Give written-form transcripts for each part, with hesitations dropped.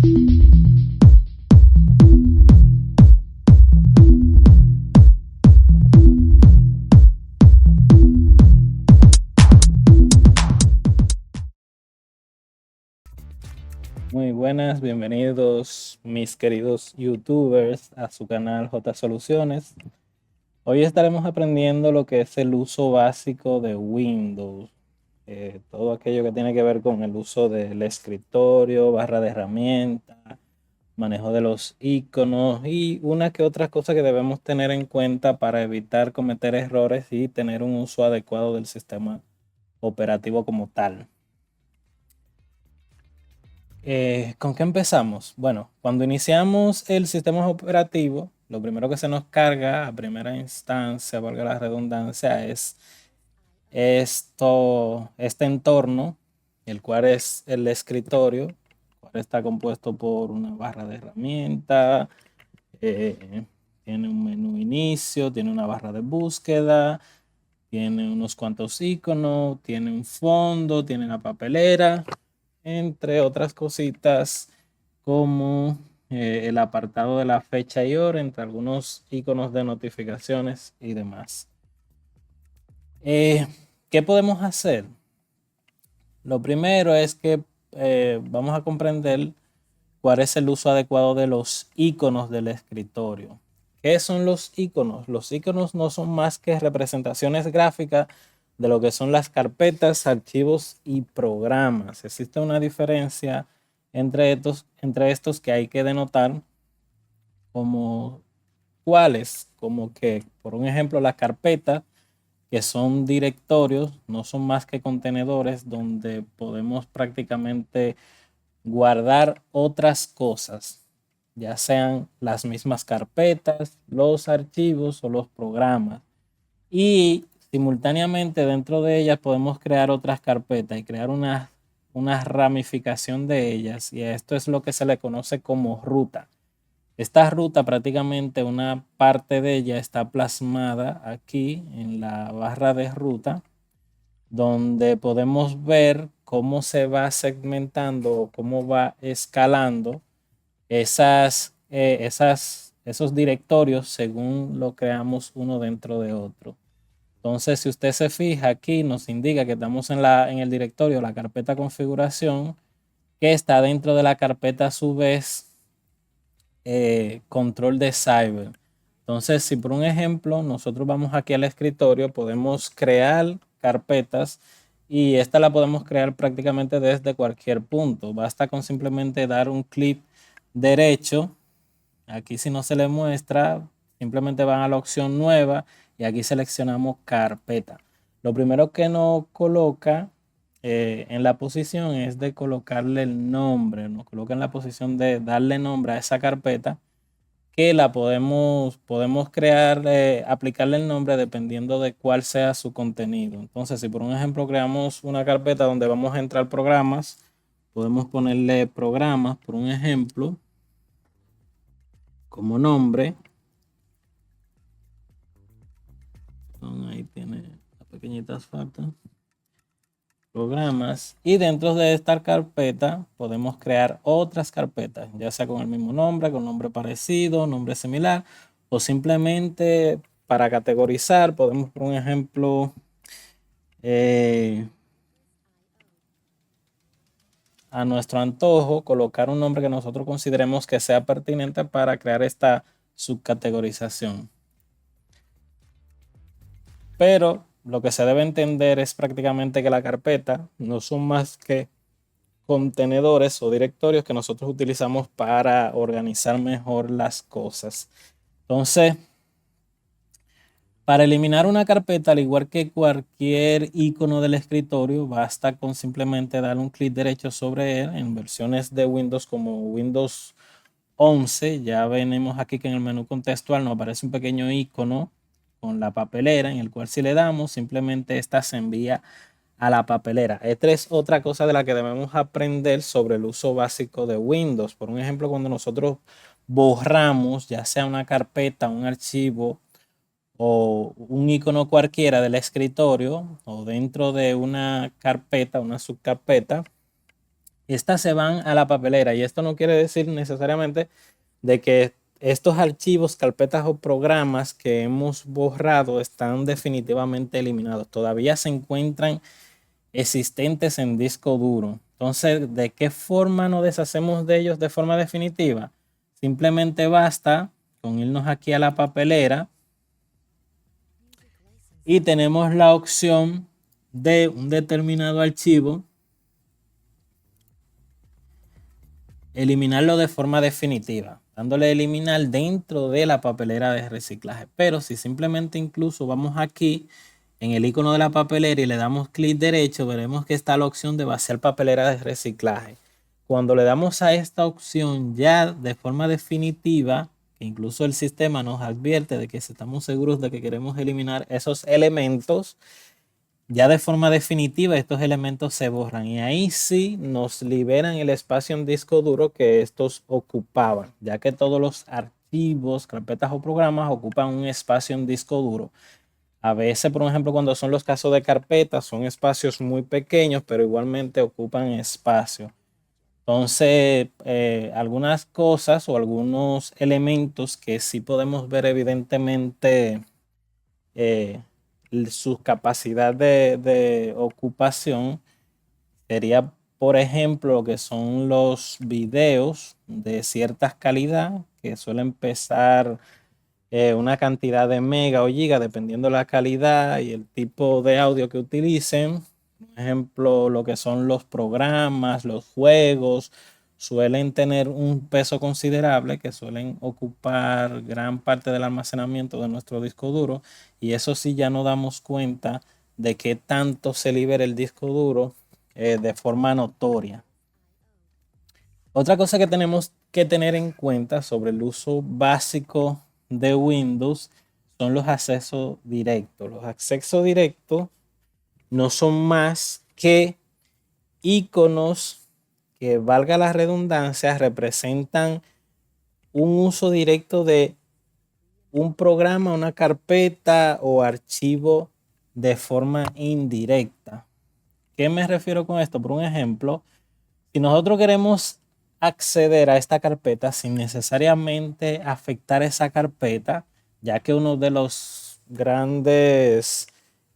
Muy buenas, bienvenidos mis queridos youtubers a su canal J Soluciones. Hoy estaremos aprendiendo lo que es el uso básico de Windows, todo aquello que tiene que ver con el uso del escritorio, barra de herramientas, manejo de los iconos y una que otra cosa que debemos tener en cuenta para evitar cometer errores y tener un uso adecuado del sistema operativo como tal. ¿Con qué empezamos? Bueno, cuando iniciamos el sistema operativo, lo primero que se nos carga a primera instancia, valga la redundancia, es este entorno, el cual es el escritorio, el cual está compuesto por una barra de herramientas, tiene un menú inicio, tiene una barra de búsqueda, tiene unos cuantos iconos, tiene un fondo, tiene una papelera, entre otras cositas como el apartado de la fecha y hora, entre algunos iconos de notificaciones y demás. ¿Qué podemos hacer? Lo primero es que vamos a comprender cuál es el uso adecuado de los iconos del escritorio. ¿Qué son los iconos? Los iconos no son más que representaciones gráficas de lo que son las carpetas, archivos y programas. Existe una diferencia entre estos que hay que denotar como cuáles, como que, por un ejemplo, las carpetas, que son directorios, no son más que contenedores donde podemos prácticamente guardar otras cosas, ya sean las mismas carpetas, los archivos o los programas. Y simultáneamente dentro de ellas podemos crear otras carpetas y crear una ramificación de ellas. Y esto es lo que se le conoce como ruta. Esta ruta prácticamente una parte de ella está plasmada aquí en la barra de ruta, donde podemos ver cómo se va segmentando o cómo va escalando esos directorios según lo creamos uno dentro de otro. Entonces, si usted se fija aquí, nos indica que estamos en el directorio, la carpeta configuración, que está dentro de la carpeta a su vez control de cyber. Entonces, si por un ejemplo nosotros vamos aquí al escritorio, podemos crear carpetas y esta la podemos crear prácticamente desde cualquier punto. Basta con simplemente dar un clic derecho. Aquí si no se le muestra, simplemente van a la opción nueva y aquí seleccionamos carpeta. Lo primero que nos coloca en la posición es de colocarle el nombre. Nos coloca en la posición de darle nombre a esa carpeta que la podemos crear, aplicarle el nombre dependiendo de cuál sea su contenido. Entonces, si por un ejemplo creamos una carpeta donde vamos a entrar programas, podemos ponerle programas, por un ejemplo, como nombre. Ahí tiene las pequeñitas faltas. Programas. Y dentro de esta carpeta podemos crear otras carpetas, ya sea con el mismo nombre, con nombre parecido, nombre similar, o simplemente para categorizar, podemos, por un ejemplo, a nuestro antojo, colocar un nombre que nosotros consideremos que sea pertinente para crear esta subcategorización. Pero lo que se debe entender es prácticamente que la carpeta no son más que contenedores o directorios que nosotros utilizamos para organizar mejor las cosas. Entonces, para eliminar una carpeta, al igual que cualquier icono del escritorio, basta con simplemente dar un clic derecho sobre él. En versiones de Windows como Windows 11, ya venimos aquí que en el menú contextual nos aparece un pequeño icono con la papelera, en el cual si le damos, simplemente esta se envía a la papelera. Esta es otra cosa de la que debemos aprender sobre el uso básico de Windows. Por un ejemplo, cuando nosotros borramos ya sea una carpeta, un archivo o un icono cualquiera del escritorio o dentro de una carpeta, una subcarpeta, Estas se van a la papelera y esto no quiere decir necesariamente de que estos archivos, carpetas o programas que hemos borrado están definitivamente eliminados. Todavía se encuentran existentes en disco duro. Entonces, ¿de qué forma nos deshacemos de ellos de forma definitiva? Simplemente basta con irnos aquí a la papelera y tenemos la opción de un determinado archivo, eliminarlo de forma definitiva, dándole a eliminar dentro de la papelera de reciclaje. Pero si simplemente incluso vamos aquí en el icono de la papelera y le damos clic derecho, veremos que está la opción de vaciar papelera de reciclaje. Cuando le damos a esta opción ya de forma definitiva, que incluso el sistema nos advierte de que si estamos seguros de que queremos eliminar esos elementos, ya de forma definitiva estos elementos se borran y ahí sí nos liberan el espacio en disco duro que estos ocupaban, ya que todos los archivos, carpetas o programas ocupan un espacio en disco duro. A veces, por ejemplo, cuando son los casos de carpetas, son espacios muy pequeños, pero igualmente ocupan espacio. Entonces, algunas cosas o algunos elementos que sí podemos ver evidentemente eh, su capacidad de ocupación sería, por ejemplo, lo que son los videos de ciertas calidad que suelen pesar una cantidad de mega o giga dependiendo la calidad y el tipo de audio que utilicen. Por ejemplo, lo que son los programas, los juegos, suelen tener un peso considerable que suelen ocupar gran parte del almacenamiento de nuestro disco duro y eso sí ya no damos cuenta de qué tanto se libera el disco duro de forma notoria. Otra cosa que tenemos que tener en cuenta sobre el uso básico de Windows son los accesos directos. Los accesos directos no son más que iconos que, valga la redundancia, representan un uso directo de un programa, una carpeta o archivo de forma indirecta. ¿Qué me refiero con esto? Por un ejemplo, si nosotros queremos acceder a esta carpeta sin necesariamente afectar esa carpeta, ya que uno de los grandes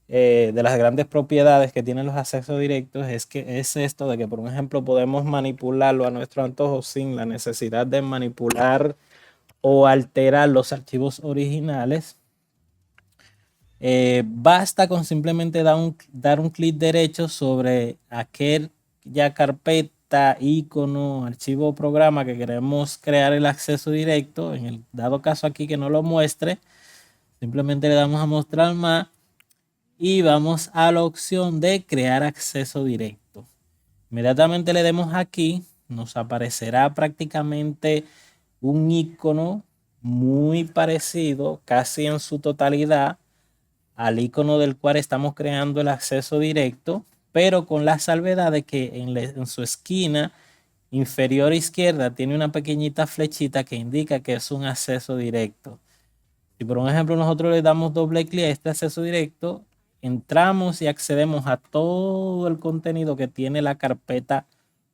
de las grandes propiedades que tienen los accesos directos es que es esto de que, por ejemplo, podemos manipularlo a nuestro antojo sin la necesidad de manipular o alterar los archivos originales. Basta con simplemente dar un clic derecho sobre aquella carpeta, icono, archivo o programa que queremos crear el acceso directo. En el dado caso aquí que no lo muestre, simplemente le damos a mostrar más y vamos a la opción de crear acceso directo. Inmediatamente le demos aquí, nos aparecerá prácticamente un icono muy parecido, casi en su totalidad, al icono del cual estamos creando el acceso directo, pero con la salvedad de que en su esquina inferior izquierda tiene una pequeñita flechita que indica que es un acceso directo. Si por un ejemplo nosotros le damos doble clic a este acceso directo, entramos y accedemos a todo el contenido que tiene la carpeta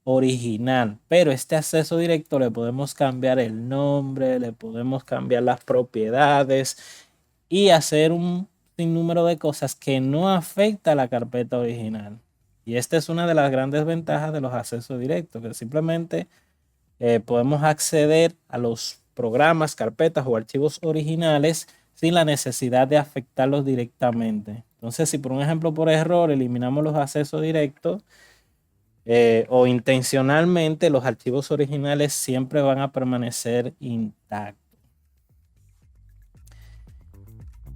original, pero este acceso directo le podemos cambiar el nombre, le podemos cambiar las propiedades y hacer un sinnúmero de cosas que no afecta a la carpeta original. Y esta es una de las grandes ventajas de los accesos directos, que simplemente podemos acceder a los programas, carpetas o archivos originales sin la necesidad de afectarlos directamente. Entonces, si por un ejemplo por error eliminamos los accesos directos o intencionalmente, los archivos originales siempre van a permanecer intactos.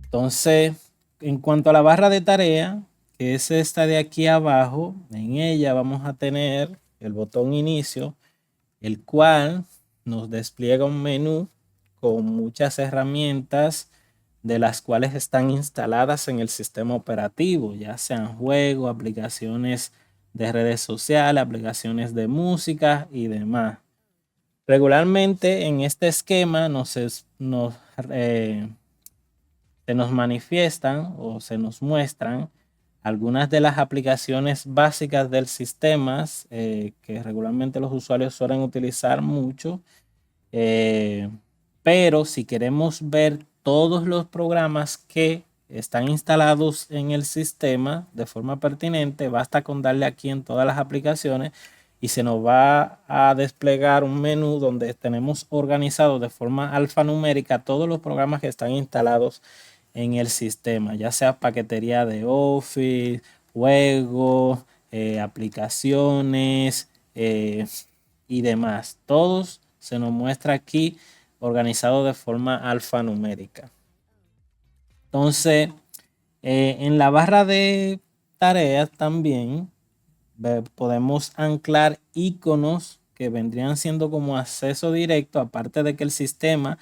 Entonces, en cuanto a la barra de tarea, que es esta de aquí abajo, en ella vamos a tener el botón inicio, el cual nos despliega un menú con muchas herramientas de las cuales están instaladas en el sistema operativo, ya sean juegos, aplicaciones de redes sociales, aplicaciones de música y demás. Regularmente en este esquema se nos manifiestan o se nos muestran algunas de las aplicaciones básicas del sistema que regularmente los usuarios suelen utilizar mucho. Pero si queremos ver todos los programas que están instalados en el sistema de forma pertinente, basta con darle aquí en todas las aplicaciones y se nos va a desplegar un menú donde tenemos organizado de forma alfanumérica todos los programas que están instalados en el sistema, ya sea paquetería de Office, juegos, aplicaciones y demás. Todos se nos muestra aquí organizado de forma alfanumérica. Entonces, en la barra de tareas también podemos anclar iconos que vendrían siendo como acceso directo, aparte de que el sistema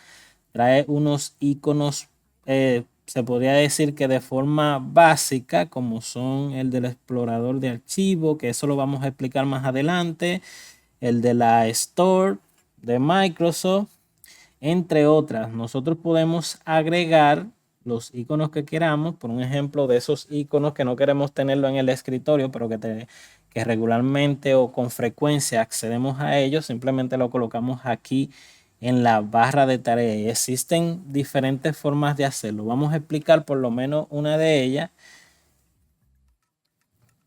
trae unos iconos, se podría decir que de forma básica, como son el del explorador de archivo, que eso lo vamos a explicar más adelante, el de la Store de Microsoft, entre otras. Nosotros podemos agregar los iconos que queramos, por un ejemplo de esos iconos que no queremos tenerlo en el escritorio, pero que regularmente o con frecuencia accedemos a ellos, simplemente lo colocamos aquí en la barra de tareas. Y existen diferentes formas de hacerlo. Vamos a explicar por lo menos una de ellas,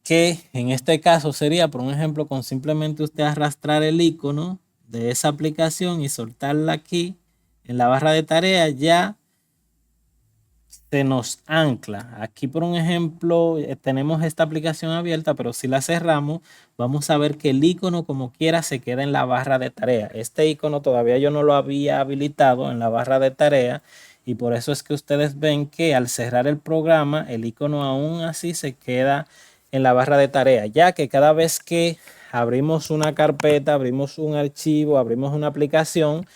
que en este caso sería, por un ejemplo, con simplemente usted arrastrar el icono de esa aplicación y soltarla aquí en la barra de tareas, ya se nos ancla. Aquí, por un ejemplo, tenemos esta aplicación abierta, pero si la cerramos, vamos a ver que el icono como quiera se queda en la barra de tareas. Este icono todavía yo no lo había habilitado en la barra de tareas y por eso es que ustedes ven que al cerrar el programa, el icono aún así se queda en la barra de tareas, ya que cada vez que abrimos una carpeta, abrimos un archivo, abrimos una aplicación,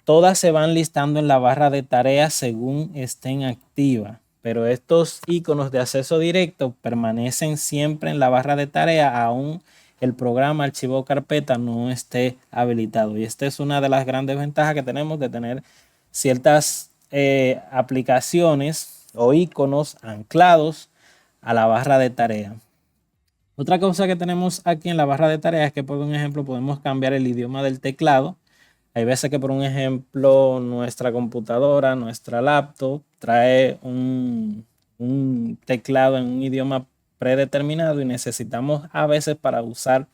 todas se van listando en la barra de tareas según estén activas, pero estos iconos de acceso directo permanecen siempre en la barra de tareas aún el programa, archivo o carpeta no esté habilitado. Y esta es una de las grandes ventajas que tenemos de tener ciertas aplicaciones o iconos anclados a la barra de tareas. Otra cosa que tenemos aquí en la barra de tareas es que, por un ejemplo, podemos cambiar el idioma del teclado. Hay veces que, por un ejemplo, nuestra computadora, nuestra laptop trae un teclado en un idioma predeterminado y necesitamos a veces para usar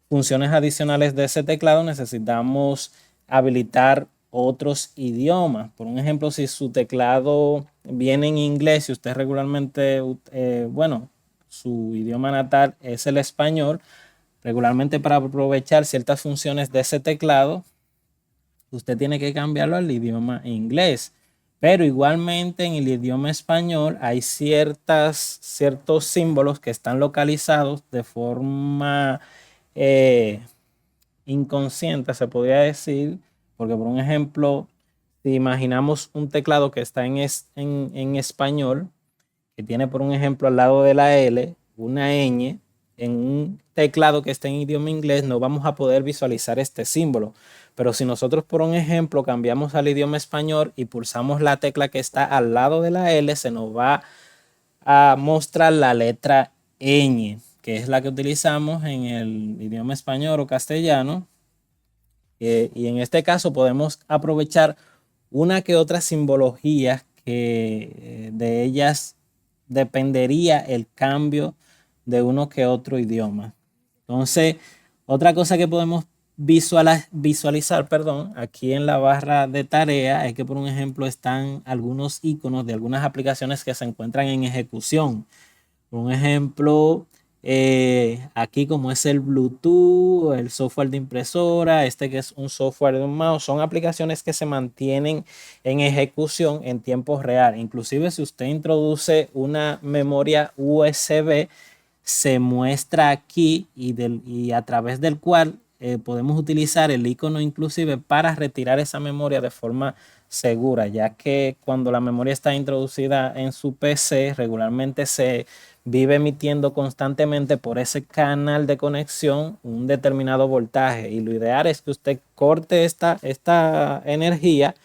funciones adicionales de ese teclado, necesitamos habilitar otros idiomas. Por un ejemplo, si su teclado viene en inglés y usted regularmente, bueno, su idioma natal es el español, regularmente para aprovechar ciertas funciones de ese teclado, usted tiene que cambiarlo al idioma inglés. Pero igualmente en el idioma español hay ciertos símbolos que están localizados de forma inconsciente, se podría decir, porque por un ejemplo, si imaginamos un teclado que está en español, que tiene por un ejemplo al lado de la L una ñ, en un teclado que está en idioma inglés no vamos a poder visualizar este símbolo. Pero si nosotros por un ejemplo cambiamos al idioma español y pulsamos la tecla que está al lado de la L, se nos va a mostrar la letra ñ, que es la que utilizamos en el idioma español o castellano. Y en este caso podemos aprovechar una que otra simbología que de ellas dependería el cambio de uno que otro idioma. Entonces, otra cosa que podemos visualizar, aquí en la barra de tarea es que, por un ejemplo, están algunos iconos de algunas aplicaciones que se encuentran en ejecución. Por un ejemplo, aquí como es el Bluetooth, el software de impresora, este que es un software de un mouse, son aplicaciones que se mantienen en ejecución en tiempo real. Inclusive si usted introduce una memoria USB, se muestra aquí y a través del cual podemos utilizar el icono inclusive para retirar esa memoria de forma segura, ya que cuando la memoria está introducida en su PC, regularmente se vive emitiendo constantemente por ese canal de conexión un determinado voltaje y lo ideal es que usted corte esta energía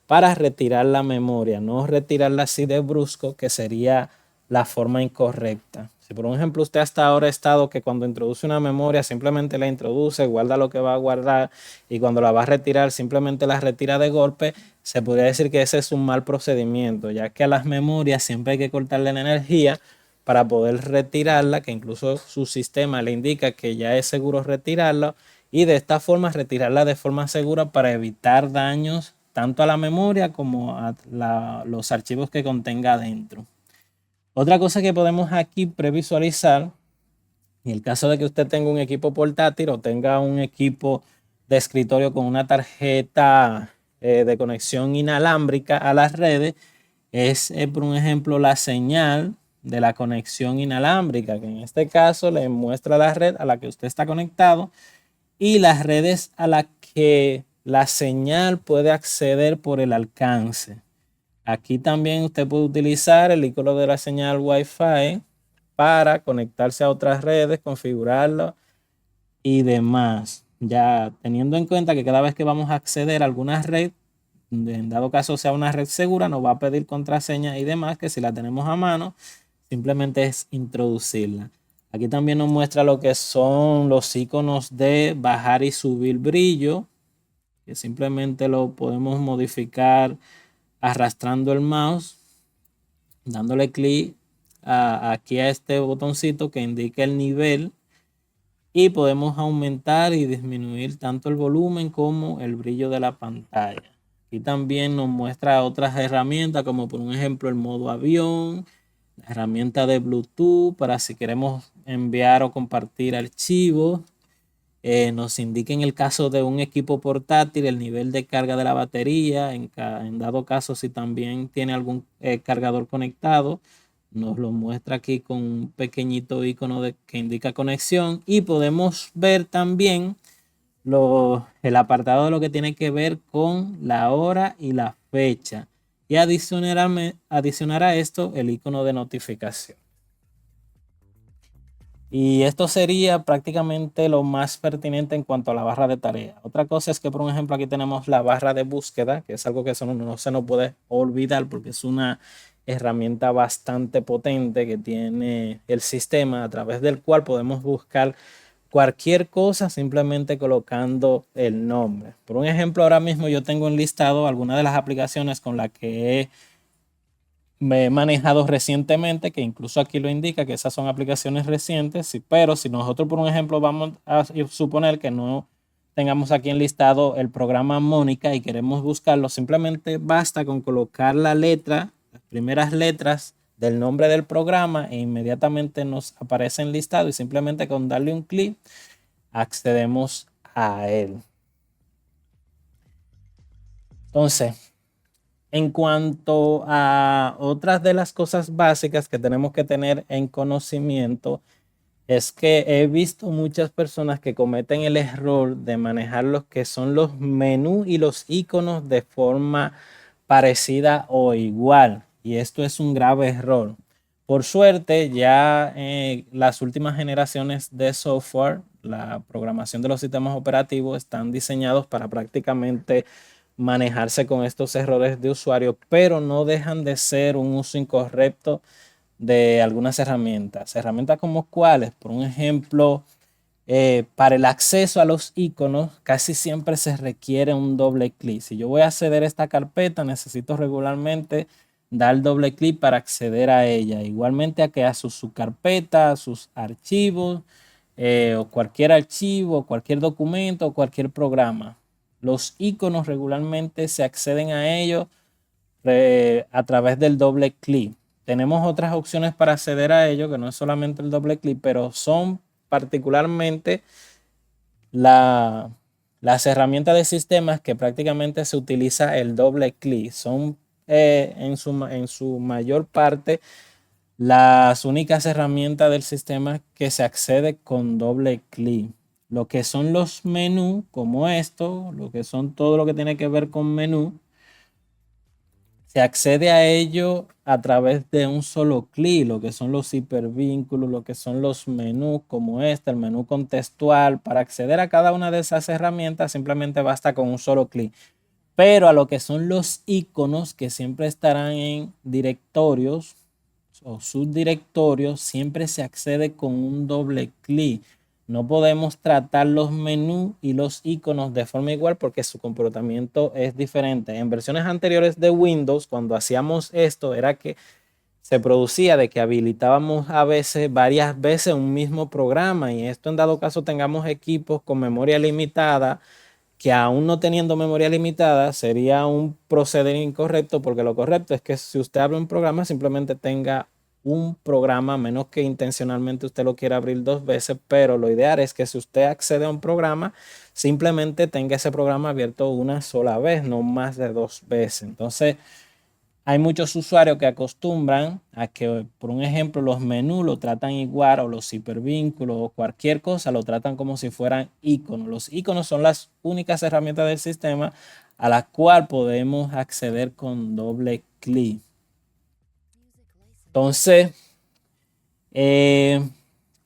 para retirar la memoria, no retirarla así de brusco, que sería la forma incorrecta. Si por ejemplo usted hasta ahora ha estado que cuando introduce una memoria simplemente la introduce, guarda lo que va a guardar y cuando la va a retirar simplemente la retira de golpe, se podría decir que ese es un mal procedimiento, ya que a las memorias siempre hay que cortarle la energía para poder retirarla, que incluso su sistema le indica que ya es seguro retirarla y de esta forma retirarla de forma segura para evitar daños tanto a la memoria como a los archivos que contenga dentro. Otra cosa que podemos aquí previsualizar, en el caso de que usted tenga un equipo portátil o tenga un equipo de escritorio con una tarjeta de conexión inalámbrica a las redes, es por un ejemplo la señal de la conexión inalámbrica, que en este caso le muestra la red a la que usted está conectado y las redes a las que la señal puede acceder por el alcance. Aquí también usted puede utilizar el icono de la señal Wi-Fi para conectarse a otras redes, configurarlo y demás. Ya teniendo en cuenta que cada vez que vamos a acceder a alguna red, en dado caso sea una red segura, nos va a pedir contraseña y demás, que si la tenemos a mano, simplemente es introducirla. Aquí también nos muestra lo que son los iconos de bajar y subir brillo, que simplemente lo podemos modificar arrastrando el mouse, dándole clic aquí a este botoncito que indica el nivel y podemos aumentar y disminuir tanto el volumen como el brillo de la pantalla. Aquí también nos muestra otras herramientas como por ejemplo el modo avión, la herramienta de Bluetooth para si queremos enviar o compartir archivos. Nos indica en el caso de un equipo portátil el nivel de carga de la batería, en dado caso si también tiene algún cargador conectado, nos lo muestra aquí con un pequeñito icono que indica conexión y podemos ver también el apartado de lo que tiene que ver con la hora y la fecha y adicionar a esto el icono de notificación. Y esto sería prácticamente lo más pertinente en cuanto a la barra de tarea. Otra cosa es que, por ejemplo, aquí tenemos la barra de búsqueda, que es algo que no se nos puede olvidar porque es una herramienta bastante potente que tiene el sistema a través del cual podemos buscar cualquier cosa simplemente colocando el nombre. Por un ejemplo, ahora mismo yo tengo enlistado algunas de las aplicaciones con las que me he manejado recientemente, que incluso aquí lo indica que esas son aplicaciones recientes, pero si nosotros, por un ejemplo, vamos a suponer que no tengamos aquí enlistado el programa Mónica y queremos buscarlo, simplemente basta con colocar la letra, las primeras letras del nombre del programa e inmediatamente nos aparece enlistado y simplemente con darle un clic accedemos a él. Entonces, en cuanto a otras de las cosas básicas que tenemos que tener en conocimiento, es que he visto muchas personas que cometen el error de manejar los que son los menús y los iconos de forma parecida o igual. Y esto es un grave error. Por suerte, ya las últimas generaciones de software, la programación de los sistemas operativos están diseñados para prácticamente manejarse con estos errores de usuario, pero no dejan de ser un uso incorrecto de algunas herramientas. Herramientas como cuáles, por un ejemplo, para el acceso a los iconos casi siempre se requiere un doble clic. Si yo voy a acceder a esta carpeta, necesito regularmente dar doble clic para acceder a ella. Igualmente a que a su carpeta, a sus archivos, o cualquier archivo, cualquier documento, cualquier programa. Los iconos regularmente se acceden a ellos a través del doble clic. Tenemos otras opciones para acceder a ello, que no es solamente el doble clic, pero son particularmente las herramientas de sistemas que prácticamente se utiliza el doble clic. Son en su mayor parte las únicas herramientas del sistema que se accede con doble clic. Lo que son los menús, como esto, lo que son todo lo que tiene que ver con menú, se accede a ello a través de un solo clic, lo que son los hipervínculos, lo que son los menús como este, el menú contextual. Para acceder a cada una de esas herramientas simplemente basta con un solo clic. Pero a lo que son los iconos que siempre estarán en directorios, o subdirectorios siempre se accede con un doble clic. No podemos tratar los menús y los iconos de forma igual porque su comportamiento es diferente. En versiones anteriores de Windows, cuando hacíamos esto, era que se producía de que habilitábamos a veces, varias veces un mismo programa, y esto en dado caso tengamos equipos con memoria limitada, que aún no teniendo memoria limitada sería un proceder incorrecto, porque lo correcto es que si usted abre un programa simplemente tenga un programa, a menos que intencionalmente usted lo quiera abrir dos veces, pero lo ideal es que si usted accede a un programa simplemente tenga ese programa abierto una sola vez, no más de dos veces. Entonces hay muchos usuarios que acostumbran a que, por un ejemplo, los menús lo tratan igual, o los hipervínculos o cualquier cosa lo tratan como si fueran iconos. Los iconos son las únicas herramientas del sistema a las cuales podemos acceder con doble clic. Entonces,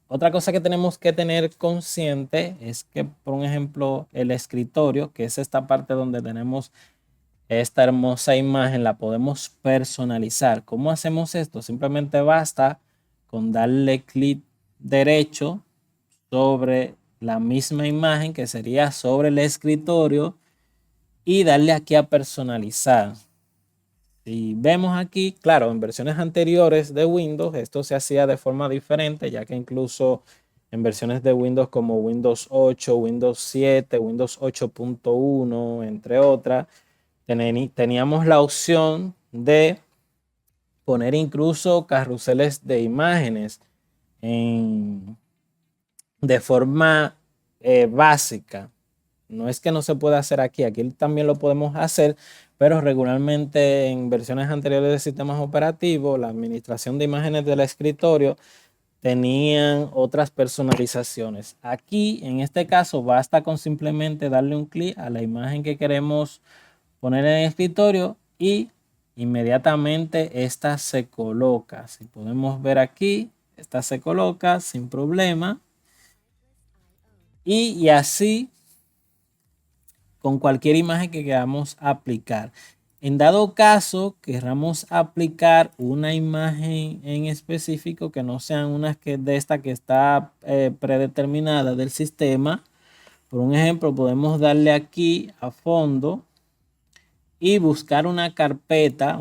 otra cosa que tenemos que tener consciente es que, por un ejemplo, el escritorio, que es esta parte donde tenemos esta hermosa imagen, la podemos personalizar. ¿Cómo hacemos esto? Simplemente basta con darle clic derecho sobre la misma imagen, que sería sobre el escritorio, y darle aquí a personalizar. Si vemos aquí, claro, en versiones anteriores de Windows esto se hacía de forma diferente, ya que incluso en versiones de Windows como Windows 8, Windows 7, Windows 8.1, entre otras, teníamos la opción de poner incluso carruseles de imágenes de forma básica. No es que no se pueda hacer aquí, aquí también lo podemos hacer, pero regularmente en versiones anteriores de sistemas operativos, la administración de imágenes del escritorio tenían otras personalizaciones. Aquí, en este caso, basta con simplemente darle un clic a la imagen que queremos poner en el escritorio y inmediatamente esta se coloca. Si podemos ver aquí, esta se coloca sin problema. Y así con cualquier imagen que queramos aplicar. En dado caso, queramos aplicar una imagen en específico que no sean unas que de esta que está predeterminada del sistema. Por un ejemplo, podemos darle aquí a fondo y buscar una carpeta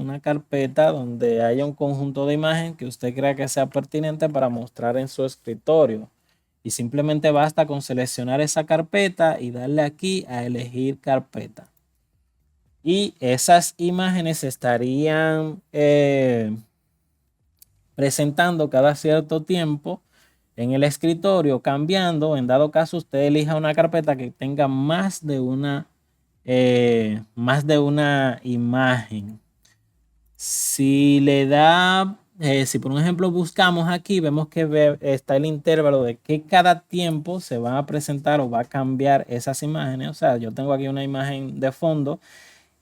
donde haya un conjunto de imágenes que usted crea que sea pertinente para mostrar en su escritorio. Y simplemente basta con seleccionar esa carpeta y darle aquí a elegir carpeta. Y esas imágenes estarían presentando cada cierto tiempo en el escritorio, cambiando. En dado caso usted elija una carpeta que tenga más de una imagen. Si le da, si por un ejemplo buscamos aquí, vemos que está el intervalo de que cada tiempo se va a presentar o va a cambiar esas imágenes. O sea, yo tengo aquí una imagen de fondo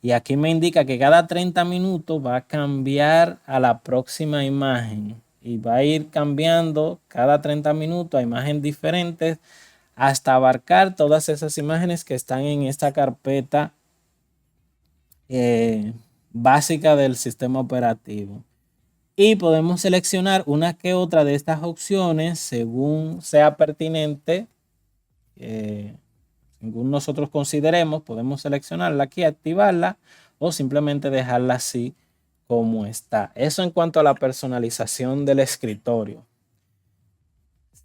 y aquí me indica que cada 30 minutos va a cambiar a la próxima imagen y va a ir cambiando cada 30 minutos a imágenes diferentes hasta abarcar todas esas imágenes que están en esta carpeta básica del sistema operativo. Y podemos seleccionar una que otra de estas opciones según sea pertinente, según nosotros consideremos. Podemos seleccionarla aquí, activarla o simplemente dejarla así como está. Eso en cuanto a la personalización del escritorio.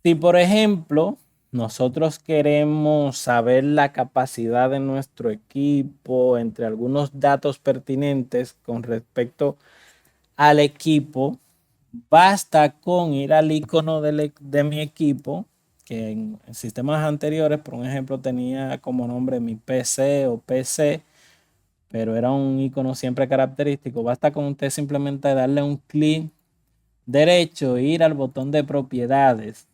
Si por ejemplo nosotros queremos saber la capacidad de nuestro equipo, entre algunos datos pertinentes con respecto al equipo, basta con ir al icono de mi equipo, que en sistemas anteriores, por un ejemplo, tenía como nombre mi PC o PC, pero era un icono siempre característico. Basta con usted simplemente darle un clic derecho e ir al botón de propiedades.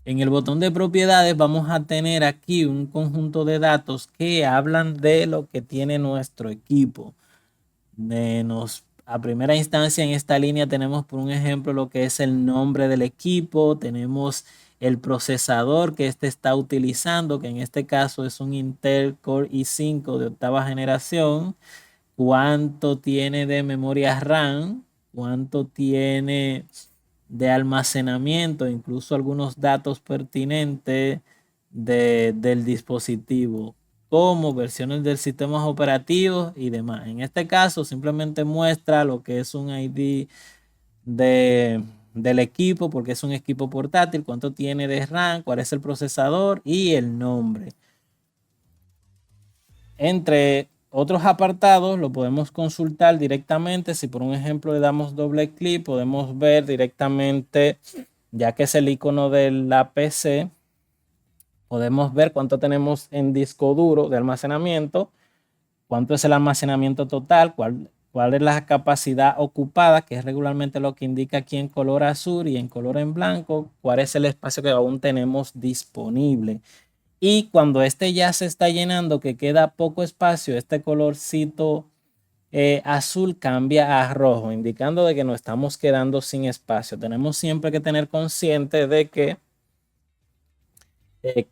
En el botón de propiedades vamos a tener aquí un conjunto de datos que hablan de lo que tiene nuestro equipo. A primera instancia en esta línea tenemos por un ejemplo lo que es el nombre del equipo, tenemos el procesador que este está utilizando, que en este caso es un Intel Core i5 de octava generación. cuánto tiene de memoria RAM, cuánto tiene de almacenamiento, incluso algunos datos pertinentes del dispositivo, como versiones del sistema operativo y demás. En este caso, simplemente muestra lo que es un ID del equipo, porque es un equipo portátil, cuánto tiene de RAM, cuál es el procesador y el nombre. Entre otros apartados lo podemos consultar directamente. Si por un ejemplo le damos doble clic, podemos ver directamente, ya que es el icono de la PC, podemos ver cuánto tenemos en disco duro de almacenamiento, cuánto es el almacenamiento total, cuál es la capacidad ocupada, que es regularmente lo que indica aquí en color azul, y en color en blanco, cuál es el espacio que aún tenemos disponible. Y cuando este ya se está llenando, que queda poco espacio, este colorcito azul cambia a rojo, indicando de que nos estamos quedando sin espacio. Tenemos siempre que tener consciente de que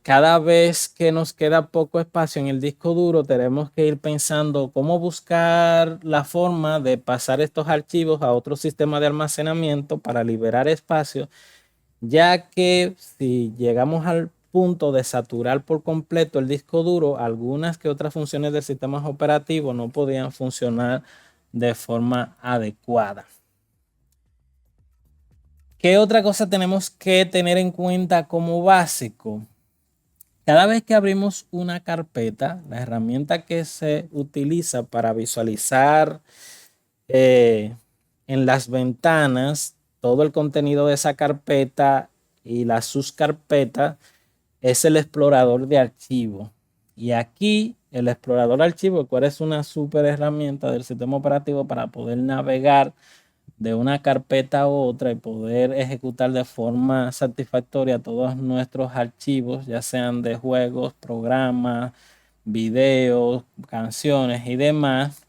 cada vez que nos queda poco espacio en el disco duro, tenemos que ir pensando cómo buscar la forma de pasar estos archivos a otro sistema de almacenamiento para liberar espacio, ya que si llegamos al punto de saturar por completo el disco duro, algunas que otras funciones del sistema operativo no podían funcionar de forma adecuada. ¿Qué otra cosa tenemos que tener en cuenta como básico? Cada vez que abrimos una carpeta, la herramienta que se utiliza para visualizar en las ventanas todo el contenido de esa carpeta y las subcarpetas es el explorador de archivos. Y aquí el explorador de archivos, el cual es una super herramienta del sistema operativo para poder navegar de una carpeta a otra y poder ejecutar de forma satisfactoria todos nuestros archivos, ya sean de juegos, programas, videos, canciones y demás.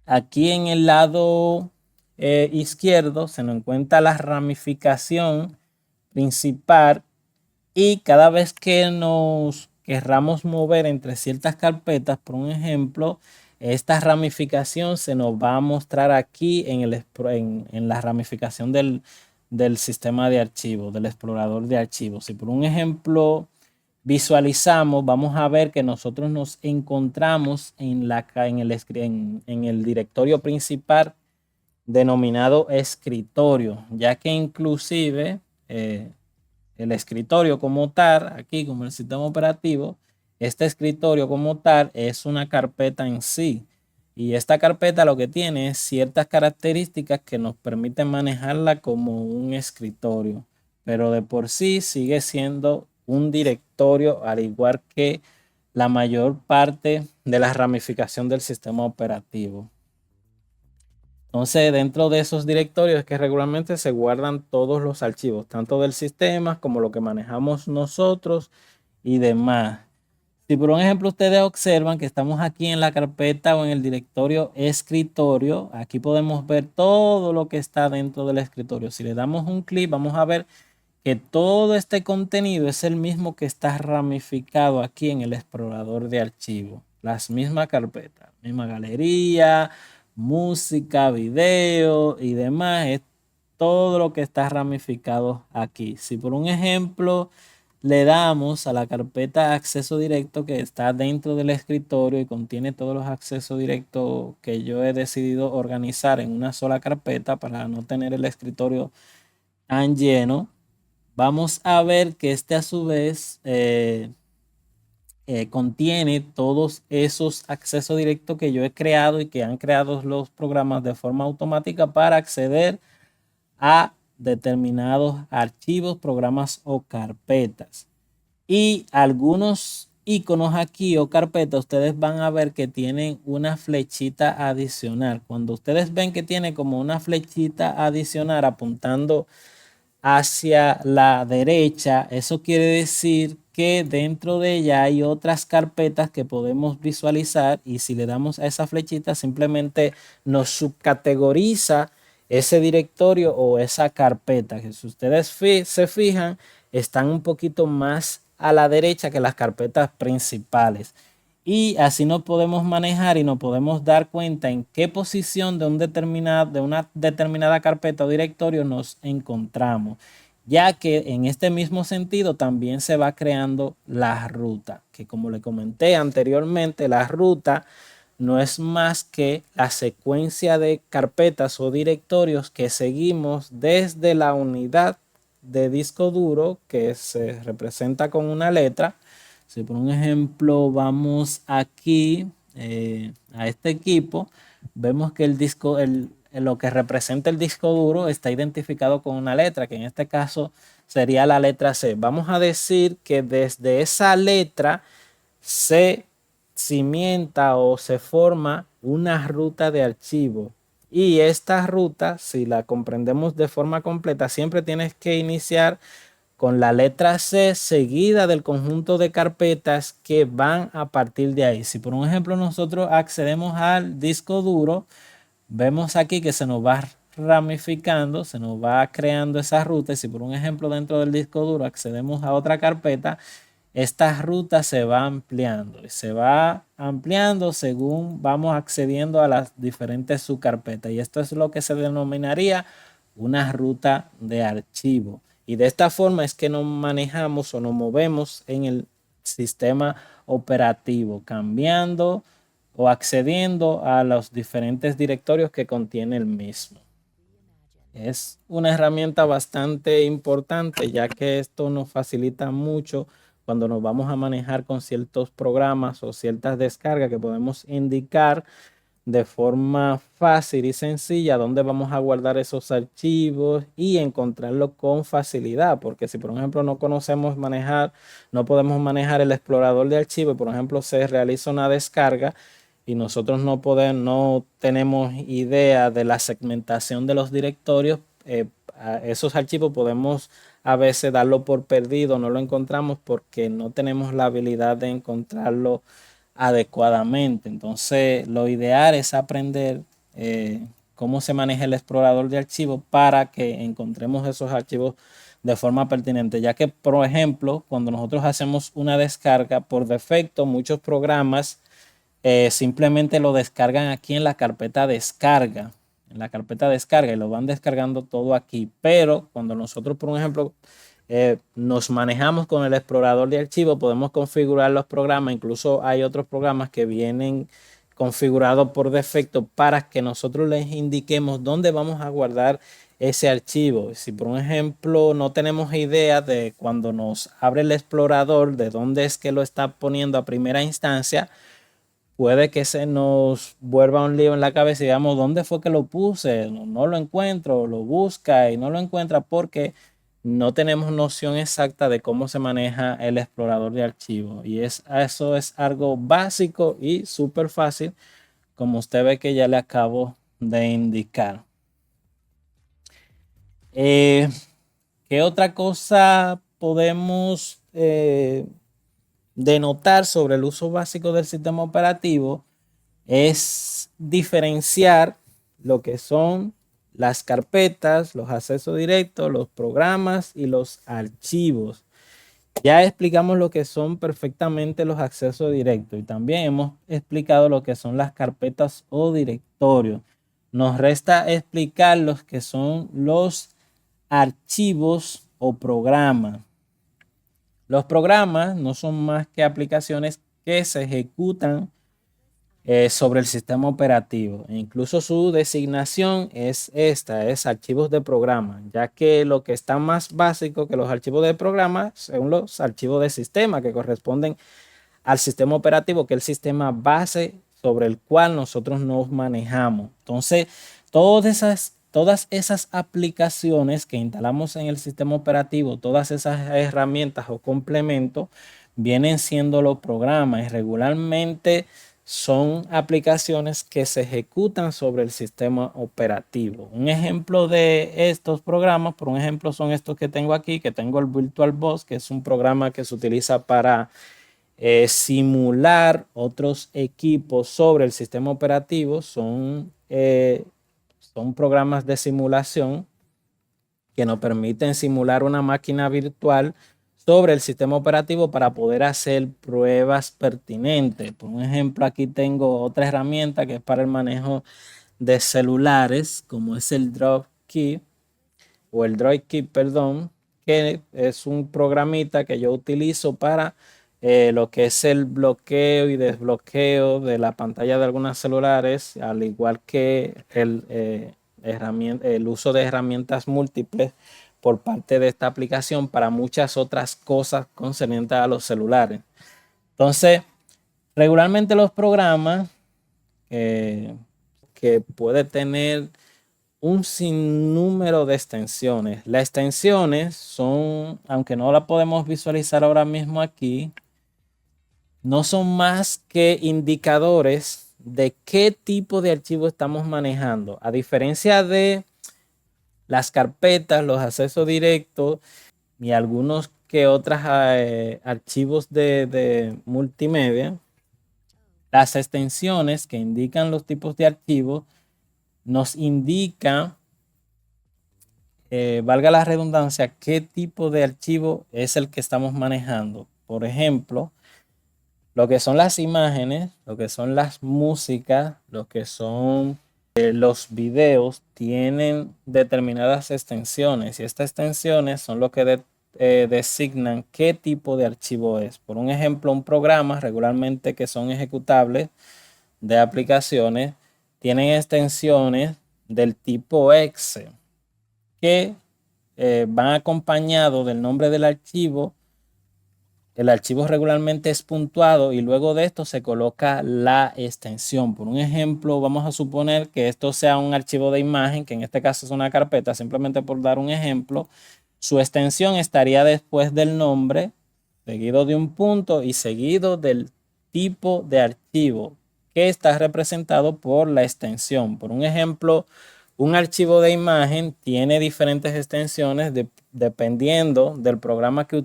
Aquí en el lado izquierdo se nos encuentra la ramificación principal, y cada vez que nos querramos mover entre ciertas carpetas, por un ejemplo, esta ramificación se nos va a mostrar aquí en la ramificación del sistema de archivos, del explorador de archivos. Si por un ejemplo visualizamos, vamos a ver que nosotros nos encontramos en el directorio principal denominado escritorio, ya que inclusive el escritorio como tal, aquí como el sistema operativo, este escritorio como tal es una carpeta en sí. Y esta carpeta lo que tiene es ciertas características que nos permiten manejarla como un escritorio, pero de por sí sigue siendo un directorio, al igual que la mayor parte de la ramificación del sistema operativo. Entonces, dentro de esos directorios es que regularmente se guardan todos los archivos, tanto del sistema como lo que manejamos nosotros y demás. Si por un ejemplo ustedes observan que estamos aquí en la carpeta o en el directorio escritorio, aquí podemos ver todo lo que está dentro del escritorio. Si le damos un clic, vamos a ver que todo este contenido es el mismo que está ramificado aquí en el explorador de archivos. Las mismas carpetas, misma galería, música, video y demás. Es todo lo que está ramificado aquí. Si por un ejemplo le damos a la carpeta acceso directo que está dentro del escritorio y contiene todos los accesos directos que yo he decidido organizar en una sola carpeta para no tener el escritorio tan lleno, vamos a ver que este a su vez contiene todos esos accesos directos que yo he creado y que han creado los programas de forma automática para acceder a determinados archivos, programas o carpetas. Y algunos iconos aquí o carpetas, ustedes van a ver que tienen una flechita adicional. Cuando ustedes ven que tiene como una flechita adicional apuntando hacia la derecha, eso quiere decir que dentro de ella hay otras carpetas que podemos visualizar, y si le damos a esa flechita simplemente nos subcategoriza ese directorio o esa carpeta, que si ustedes se fijan están un poquito más a la derecha que las carpetas principales. Y así nos podemos manejar y nos podemos dar cuenta en qué posición de una determinada carpeta o directorio nos encontramos, ya que en este mismo sentido también se va creando la ruta, que como le comenté anteriormente, la ruta no es más que la secuencia de carpetas o directorios que seguimos desde la unidad de disco duro, que se representa con una letra. Si por un ejemplo vamos aquí a este equipo, vemos que lo que representa el disco duro está identificado con una letra, que en este caso sería la letra C. Vamos a decir que desde esa letra se cimienta o se forma una ruta de archivo. Y esta ruta, si la comprendemos de forma completa, siempre tienes que iniciar con la letra C seguida del conjunto de carpetas que van a partir de ahí. Si por un ejemplo nosotros accedemos al disco duro, vemos aquí que se nos va ramificando, se nos va creando esa ruta. Y si por un ejemplo dentro del disco duro accedemos a otra carpeta, esta ruta se va ampliando y se va ampliando según vamos accediendo a las diferentes subcarpetas. Y esto es lo que se denominaría una ruta de archivo. Y de esta forma es que nos manejamos o nos movemos en el sistema operativo, cambiando o accediendo a los diferentes directorios que contiene el mismo. Es una herramienta bastante importante, ya que esto nos facilita mucho cuando nos vamos a manejar con ciertos programas o ciertas descargas, que podemos indicar de forma fácil y sencilla dónde vamos a guardar esos archivos y encontrarlo con facilidad, porque si por ejemplo no conocemos manejar, no podemos manejar el explorador de archivos, por ejemplo se realiza una descarga y nosotros no tenemos idea de la segmentación de los directorios, a esos archivos podemos a veces darlo por perdido, no lo encontramos porque no tenemos la habilidad de encontrarlo adecuadamente. Entonces, lo ideal es aprender cómo se maneja el explorador de archivos para que encontremos esos archivos de forma pertinente, ya que, por ejemplo, cuando nosotros hacemos una descarga, por defecto, muchos programas simplemente lo descargan aquí en la carpeta descarga, y lo van descargando todo aquí. Pero cuando nosotros, por ejemplo, nos manejamos con el explorador de archivos, podemos configurar los programas. Incluso hay otros programas que vienen configurados por defecto para que nosotros les indiquemos dónde vamos a guardar ese archivo. Si por ejemplo no tenemos idea de cuando nos abre el explorador de dónde es que lo está poniendo a primera instancia, puede que se nos vuelva un lío en la cabeza y digamos, ¿dónde fue que lo puse? No lo encuentro, lo busca y no lo encuentra porque no tenemos noción exacta de cómo se maneja el explorador de archivos. Y eso es algo básico y súper fácil, como usted ve que ya le acabo de indicar. ¿Qué otra cosa podemos denotar sobre el uso básico del sistema operativo? Es diferenciar lo que son las carpetas, los accesos directos, los programas y los archivos. Ya explicamos lo que son perfectamente los accesos directos y también hemos explicado lo que son las carpetas o directorios. Nos resta explicar los que son los archivos o programas. Los programas no son más que aplicaciones que se ejecutan sobre el sistema operativo. E incluso su designación es archivos de programa, ya que lo que está más básico que los archivos de programa son los archivos de sistema que corresponden al sistema operativo, que es el sistema base sobre el cual nosotros nos manejamos. Entonces, todas esas aplicaciones que instalamos en el sistema operativo, todas esas herramientas o complementos, vienen siendo los programas y regularmente son aplicaciones que se ejecutan sobre el sistema operativo. Un ejemplo de estos programas, por un ejemplo, son estos que tengo aquí, que tengo el VirtualBox, que es un programa que se utiliza para simular otros equipos sobre el sistema operativo. Son programas de simulación que nos permiten simular una máquina virtual sobre el sistema operativo para poder hacer pruebas pertinentes. Por un ejemplo, aquí tengo otra herramienta que es para el manejo de celulares, como es el DropKey o el DroidKey, perdón, que es un programita que yo utilizo para lo que es el bloqueo y desbloqueo de la pantalla de algunos celulares, al igual que el uso de herramientas múltiples por parte de esta aplicación para muchas otras cosas concernientes a los celulares. Entonces, regularmente los programas que puede tener un sinnúmero de extensiones. Las extensiones son, aunque no la podemos visualizar ahora mismo aquí, no son más que indicadores de qué tipo de archivo estamos manejando. A diferencia de las carpetas, los accesos directos y algunos que otros archivos de multimedia, las extensiones que indican los tipos de archivos nos indican, valga la redundancia, qué tipo de archivo es el que estamos manejando. Por ejemplo, lo que son las imágenes, lo que son las músicas, lo que son los videos, tienen determinadas extensiones y estas extensiones son lo que designan qué tipo de archivo es. Por un ejemplo, un programa regularmente que son ejecutables de aplicaciones tienen extensiones del tipo exe que van acompañados del nombre del archivo. El archivo regularmente es puntuado y luego de esto se coloca la extensión. Por un ejemplo, vamos a suponer que esto sea un archivo de imagen, que en este caso es una carpeta, simplemente por dar un ejemplo. Su extensión estaría después del nombre, seguido de un punto y seguido del tipo de archivo que está representado por la extensión. Por un ejemplo, un archivo de imagen tiene diferentes extensiones dependiendo del programa que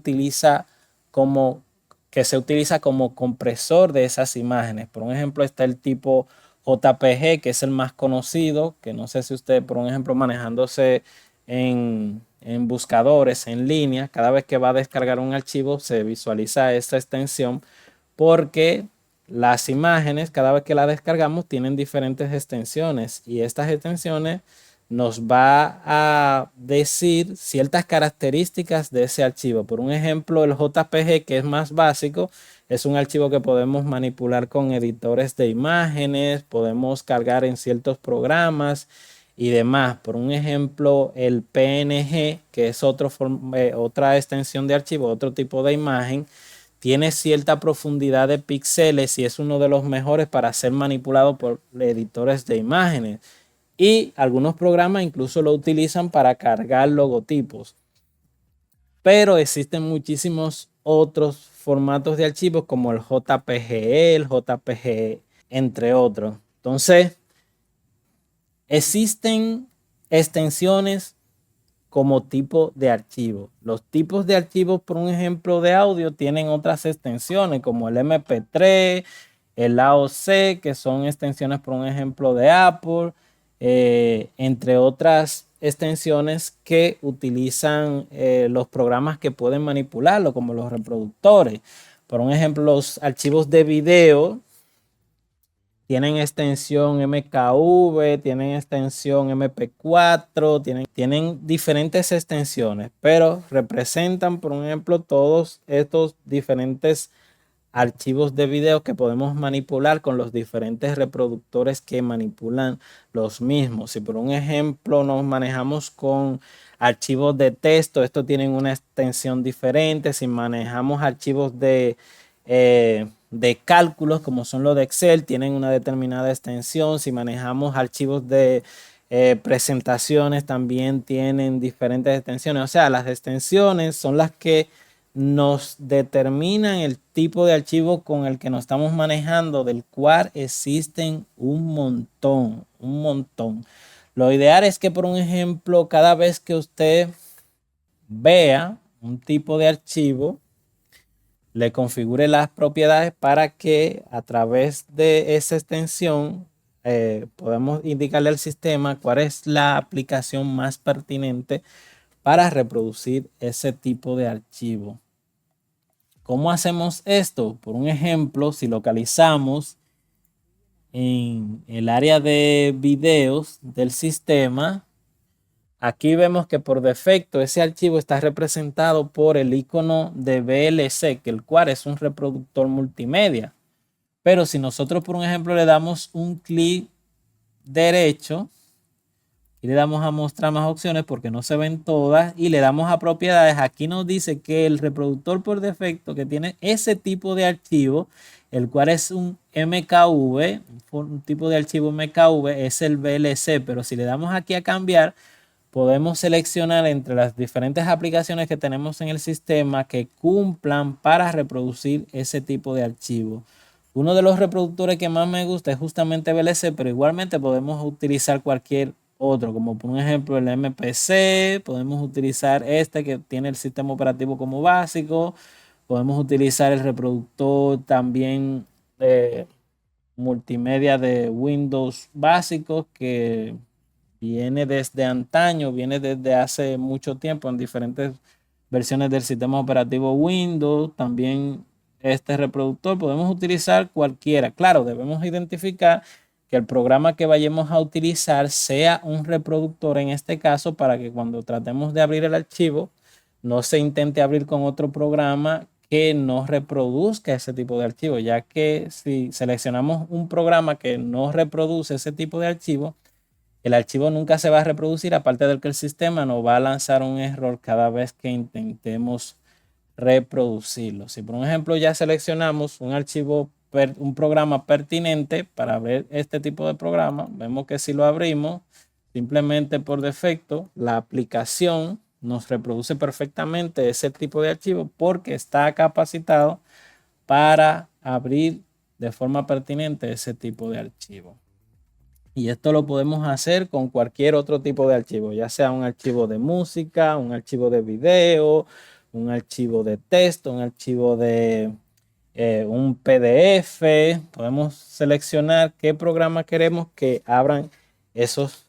se utiliza como compresor de esas imágenes. Por un ejemplo, está el tipo JPG, que es el más conocido, que no sé si usted, por un ejemplo, manejándose en buscadores en línea, cada vez que va a descargar un archivo se visualiza esta extensión porque las imágenes, cada vez que las descargamos, tienen diferentes extensiones y estas extensiones nos va a decir ciertas características de ese archivo. Por un ejemplo, el JPG, que es más básico, es un archivo que podemos manipular con editores de imágenes, podemos cargar en ciertos programas y demás. Por un ejemplo, el PNG, que es otra extensión de archivo, otro tipo de imagen, tiene cierta profundidad de píxeles y es uno de los mejores para ser manipulado por editores de imágenes. Y algunos programas incluso lo utilizan para cargar logotipos. Pero existen muchísimos otros formatos de archivos como el JPG, el JPG, entre otros. Entonces, existen extensiones como tipo de archivo. Los tipos de archivos, por un ejemplo, de audio tienen otras extensiones como el MP3, el AOC, que son extensiones, por un ejemplo, de Apple, entre otras extensiones que utilizan los programas que pueden manipularlo, como los reproductores. Por un ejemplo, los archivos de video tienen extensión MKV, tienen extensión MP4, tienen diferentes extensiones, pero representan, por ejemplo, todos estos diferentes archivos de video que podemos manipular con los diferentes reproductores que manipulan los mismos. Si por un ejemplo nos manejamos con archivos de texto, estos tienen una extensión diferente. Si manejamos archivos de cálculos como son los de Excel, tienen una determinada extensión. Si manejamos archivos de presentaciones, también tienen diferentes extensiones. O sea, las extensiones son las que nos determinan el tipo de archivo con el que nos estamos manejando, del cual existen un montón, un montón. Lo ideal es que, por un ejemplo, cada vez que usted vea un tipo de archivo, le configure las propiedades para que a través de esa extensión podamos indicarle al sistema cuál es la aplicación más pertinente para reproducir ese tipo de archivo. ¿Cómo hacemos esto? Por un ejemplo, si localizamos en el área de videos del sistema, aquí vemos que por defecto ese archivo está representado por el icono de VLC, que el cual es un reproductor multimedia. Pero si nosotros, por un ejemplo, le damos un clic derecho y le damos a mostrar más opciones porque no se ven todas y le damos a propiedades, aquí nos dice que el reproductor por defecto que tiene ese tipo de archivo, el cual es un MKV, un tipo de archivo MKV, es el VLC. Pero si le damos aquí a cambiar, podemos seleccionar entre las diferentes aplicaciones que tenemos en el sistema que cumplan para reproducir ese tipo de archivo. Uno de los reproductores que más me gusta es justamente VLC, pero igualmente podemos utilizar cualquier otro, como por ejemplo el MPC, podemos utilizar este que tiene el sistema operativo como básico, podemos utilizar el reproductor también multimedia de Windows básicos que viene desde antaño, viene desde hace mucho tiempo en diferentes versiones del sistema operativo Windows. También este reproductor podemos utilizar cualquiera. Claro, debemos identificar que el programa que vayamos a utilizar sea un reproductor en este caso, para que cuando tratemos de abrir el archivo no se intente abrir con otro programa que no reproduzca ese tipo de archivo, ya que si seleccionamos un programa que no reproduce ese tipo de archivo, el archivo nunca se va a reproducir, aparte del que el sistema nos va a lanzar un error cada vez que intentemos reproducirlo. Si por ejemplo ya seleccionamos un archivo, un programa pertinente para ver este tipo de programa, vemos que si lo abrimos, simplemente por defecto la aplicación nos reproduce perfectamente ese tipo de archivo porque está capacitado para abrir de forma pertinente ese tipo de archivo. Y esto lo podemos hacer con cualquier otro tipo de archivo, ya sea un archivo de música, un archivo de video, un archivo de texto, un archivo de un PDF. Podemos seleccionar qué programa queremos que abran esos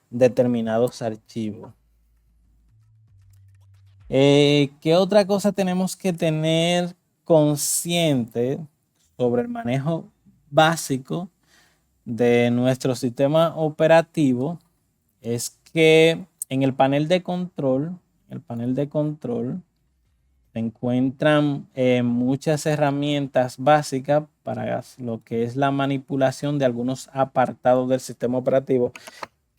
determinados archivos. ¿Qué otra cosa tenemos que tener consciente sobre el manejo básico de nuestro sistema operativo? Es que en el panel de control, se encuentran muchas herramientas básicas para lo que es la manipulación de algunos apartados del sistema operativo,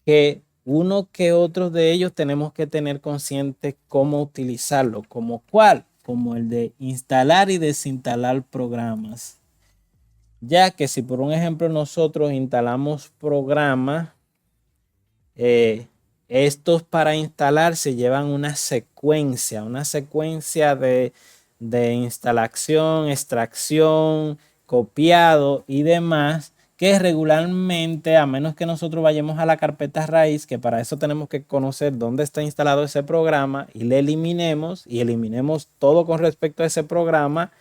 que uno que otros de ellos tenemos que tener consciente cómo utilizarlo, como cuál, como el de instalar y desinstalar programas. Ya que si por un ejemplo nosotros instalamos programas, estos para instalarse llevan una secuencia de instalación, extracción, copiado y demás, que regularmente, a menos que nosotros vayamos a la carpeta raíz, que para eso tenemos que conocer dónde está instalado ese programa y le eliminemos todo con respecto a ese programa,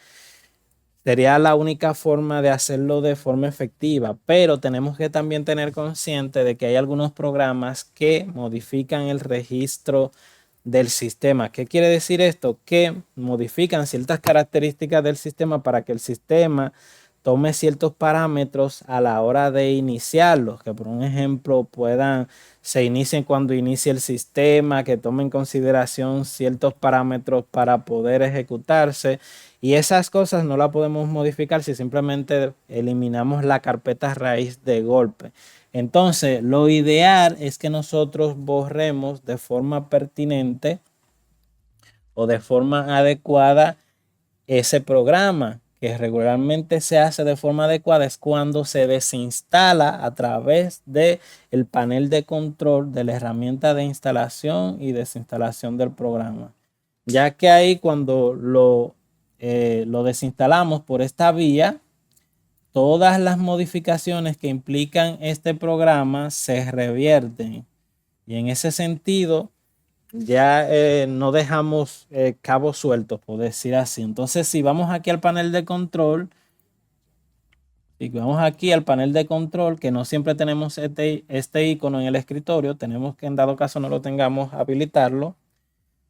sería la única forma de hacerlo de forma efectiva. Pero tenemos que también tener consciente de que hay algunos programas que modifican el registro del sistema. ¿Qué quiere decir esto? Que modifican ciertas características del sistema para que el sistema tome ciertos parámetros a la hora de iniciarlos, que por un ejemplo se inicien cuando inicie el sistema, que tome en consideración ciertos parámetros para poder ejecutarse, y esas cosas no las podemos modificar si simplemente eliminamos la carpeta raíz de golpe. Entonces, lo ideal es que nosotros borremos de forma pertinente o de forma adecuada ese programa. Que regularmente se hace de forma adecuada es cuando se desinstala a través del panel de control de la herramienta de instalación y desinstalación del programa. Ya que ahí cuando lo desinstalamos por esta vía, todas las modificaciones que implican este programa se revierten. Y en ese sentido, ya no dejamos cabos sueltos, por decir así. Entonces, si vamos aquí al panel de control, que no siempre tenemos este icono en el escritorio, tenemos que en dado caso no lo tengamos, habilitarlo.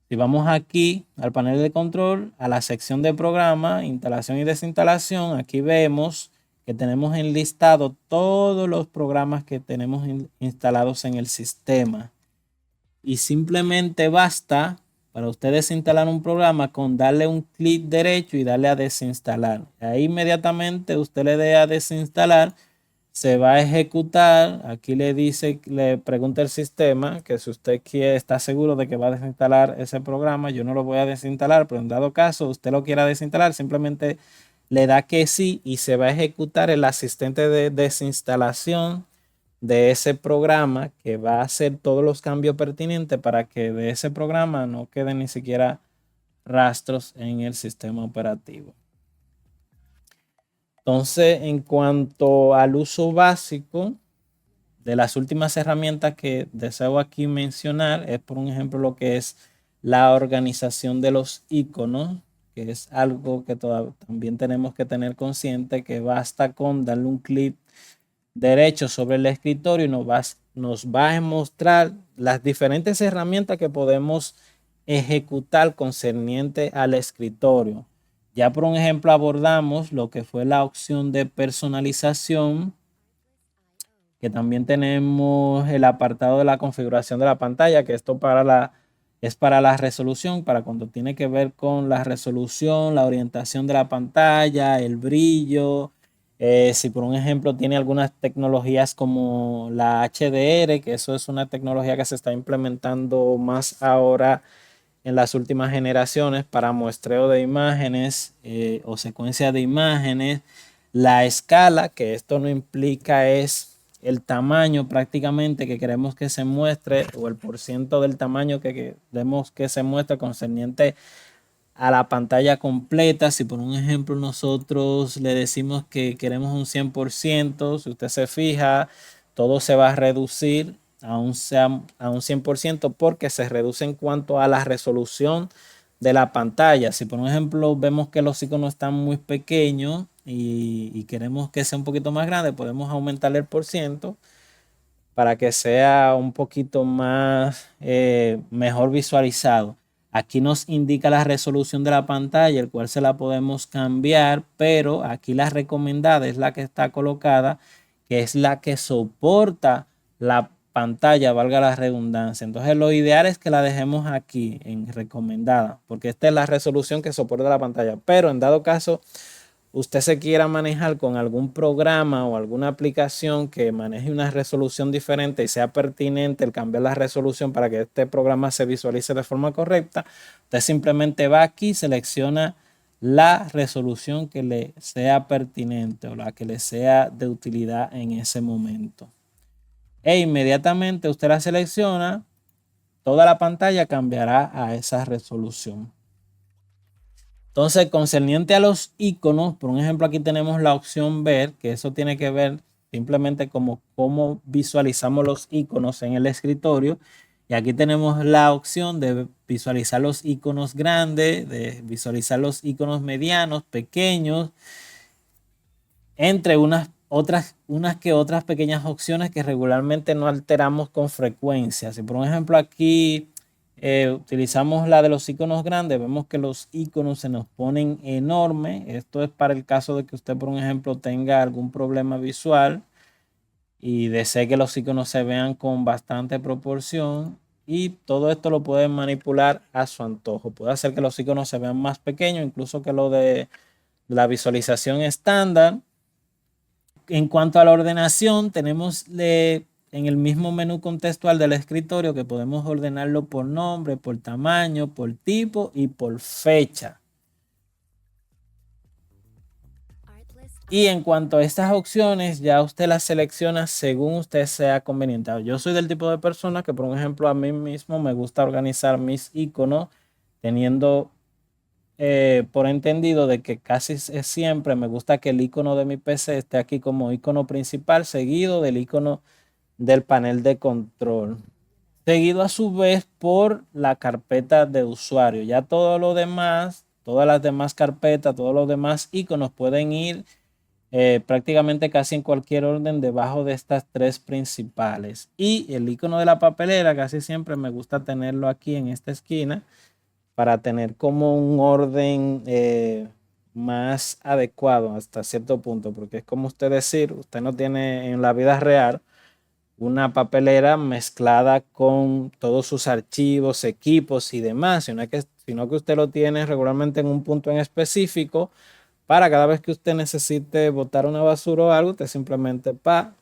Si vamos aquí al panel de control, a la sección de programa, instalación y desinstalación, aquí vemos que tenemos enlistado todos los programas que tenemos instalados en el sistema. Y simplemente basta para ustedes instalar un programa con darle un clic derecho y darle a desinstalar. Ahí inmediatamente usted le dé a desinstalar, se va a ejecutar. Aquí le dice, le pregunta el sistema que si usted quiere, está seguro de que va a desinstalar ese programa. Yo no lo voy a desinstalar, pero en dado caso usted lo quiera desinstalar, simplemente le da que sí y se va a ejecutar el asistente de desinstalación de ese programa, que va a hacer todos los cambios pertinentes para que de ese programa no queden ni siquiera rastros en el sistema operativo. Entonces, en cuanto al uso básico de las últimas herramientas que deseo aquí mencionar, es por un ejemplo lo que es la organización de los iconos, que es algo que también tenemos que tener consciente, que basta con darle un clic derecho sobre el escritorio y nos va a mostrar las diferentes herramientas que podemos ejecutar concerniente al escritorio. Ya por un ejemplo abordamos lo que fue la opción de personalización, que también tenemos el apartado de la configuración de la pantalla, que esto es para la resolución, para cuando tiene que ver con la resolución, la orientación de la pantalla, el brillo. Si por un ejemplo tiene algunas tecnologías como la HDR, que eso es una tecnología que se está implementando más ahora en las últimas generaciones para muestreo de imágenes o secuencia de imágenes. La escala, que esto no implica es el tamaño prácticamente que queremos que se muestre o el porciento del tamaño que queremos que se muestre concerniente a la pantalla completa. Si por un ejemplo nosotros le decimos que queremos un 100%, si usted se fija, todo se va a reducir a un 100% porque se reduce en cuanto a la resolución de la pantalla. Si por un ejemplo vemos que los iconos están muy pequeños y queremos que sea un poquito más grande, podemos aumentar el porciento para que sea un poquito más mejor visualizado. Aquí nos indica la resolución de la pantalla, el cual se la podemos cambiar, pero aquí la recomendada es la que está colocada, que es la que soporta la pantalla, valga la redundancia. Entonces lo ideal es que la dejemos aquí en recomendada, porque esta es la resolución que soporta la pantalla. Pero en dado caso usted se quiera manejar con algún programa o alguna aplicación que maneje una resolución diferente y sea pertinente el cambiar la resolución para que este programa se visualice de forma correcta, usted simplemente va aquí, selecciona la resolución que le sea pertinente o la que le sea de utilidad en ese momento. E inmediatamente usted la selecciona, toda la pantalla cambiará a esa resolución. Entonces, concerniente a los iconos, por un ejemplo, aquí tenemos la opción ver, que eso tiene que ver simplemente como cómo visualizamos los iconos en el escritorio. Y aquí tenemos la opción de visualizar los iconos grandes, de visualizar los iconos medianos, pequeños, entre unas que otras pequeñas opciones que regularmente no alteramos con frecuencia. Si por un ejemplo aquí utilizamos la de los iconos grandes, vemos que los iconos se nos ponen enormes. Esto es para el caso de que usted por un ejemplo tenga algún problema visual y desee que los iconos se vean con bastante proporción, y todo esto lo pueden manipular a su antojo. Puede hacer que los iconos se vean más pequeños, incluso que lo de la visualización estándar. En cuanto a la ordenación, tenemos en el mismo menú contextual del escritorio que podemos ordenarlo por nombre, por tamaño, por tipo y por fecha. Y en cuanto a estas opciones, ya usted las selecciona según usted sea conveniente. Yo soy del tipo de persona que, por ejemplo, a mí mismo me gusta organizar mis iconos teniendo por entendido de que casi siempre me gusta que el icono de mi PC esté aquí como icono principal, seguido del icono del panel de control, seguido a su vez por la carpeta de usuario. Ya todo lo demás, todas las demás carpetas, todos los demás iconos pueden ir prácticamente casi en cualquier orden debajo de estas tres principales. Y el icono de la papelera casi siempre me gusta tenerlo aquí en esta esquina, para tener como un orden más adecuado hasta cierto punto, porque es como usted decir, usted no tiene en la vida real una papelera mezclada con todos sus archivos, equipos y demás, sino que usted lo tiene regularmente en un punto en específico para cada vez que usted necesite botar una basura o algo, usted simplemente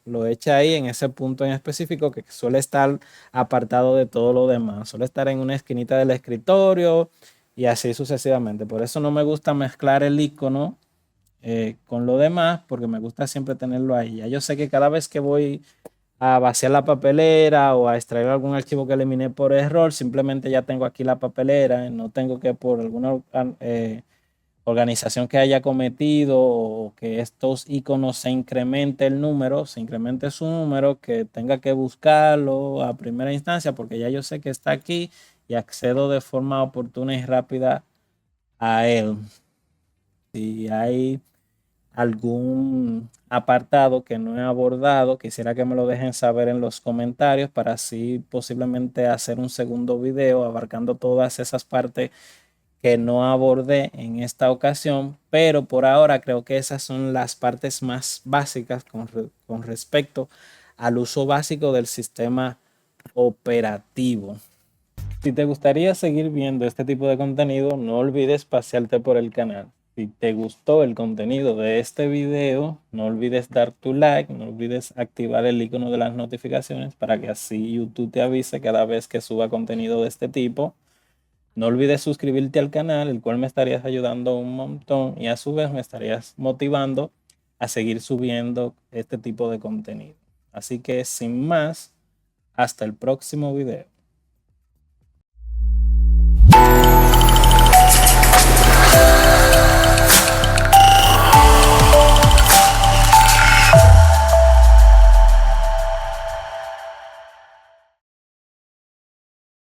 lo echa ahí en ese punto en específico que suele estar apartado de todo lo demás, suele estar en una esquinita del escritorio y así sucesivamente. Por eso no me gusta mezclar el icono con lo demás, porque me gusta siempre tenerlo ahí. Ya yo sé que cada vez que voy a vaciar la papelera o a extraer algún archivo que eliminé por error, simplemente ya tengo aquí la papelera, no tengo que por alguna organización que haya cometido o que estos iconos se incremente el número, se incremente su número, que tenga que buscarlo a primera instancia, porque ya yo sé que está aquí y accedo de forma oportuna y rápida a él. Si hay algún apartado que no he abordado, quisiera que me lo dejen saber en los comentarios para así posiblemente hacer un segundo video abarcando todas esas partes que no abordé en esta ocasión, pero por ahora creo que esas son las partes más básicas con respecto al uso básico del sistema operativo. Si te gustaría seguir viendo este tipo de contenido, no olvides pasearte por el canal. Si te gustó el contenido de este video, no olvides dar tu like, no olvides activar el icono de las notificaciones para que así YouTube te avise cada vez que suba contenido de este tipo. No olvides suscribirte al canal, el cual me estarías ayudando un montón y a su vez me estarías motivando a seguir subiendo este tipo de contenido. Así que sin más, hasta el próximo video.